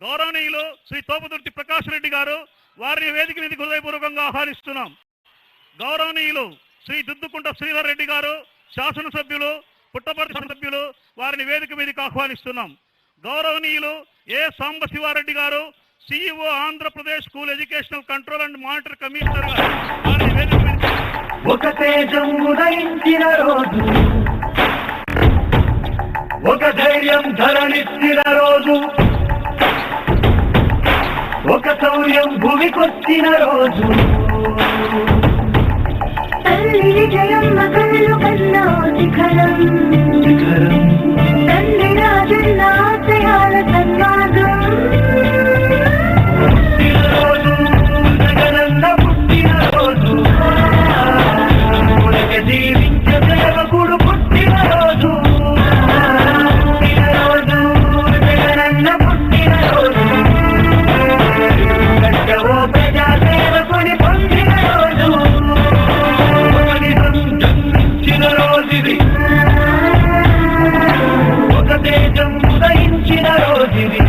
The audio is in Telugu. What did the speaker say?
గౌరవనీయులు శ్రీ తోపుదుర్తి ప్రకాష్ రెడ్డి గారు వారిని వేదిక మీదకి హృదయపూర్వకంగా ఆహ్వానిస్తున్నాం. గౌరవనీయులు శ్రీ దుద్దుకుంట శ్రీధర్ రెడ్డి గారు శాసనసభ్యులు పుట్టపర్తి సభ్యులు వారిని వేదిక మీదకి ఆహ్వానిస్తున్నాం. గౌరవనీయులు ఏ సాంబశివారెడ్డి గారు CEO Andhra Pradesh school educational control and monitor commissioner గారు వారిని వేదిక మీదకి ఒక తేజం ఉదయించిన రోజు, ఒక ధైర్యం ధరణిచ్చిన రోజు, ఒక శౌర్యం భూమికొచ్చిన రోజు, తల్లి జయమ్మ కళ్ళు కన్నా శిఖరం తండ్రి రాజన్న ఆశయాల సన్మార్గం రోజు జగనన్న పుట్టిన రోజు, జీవించే సేవకుడు పుట్టిన రోజు, జగనన్న పుట్టిన రోజు, ప్రజా సేవకుని పొందిన రోజు, జన్మించిన రోజుది, ఒక దేశం ఉదయించిన రోజుది.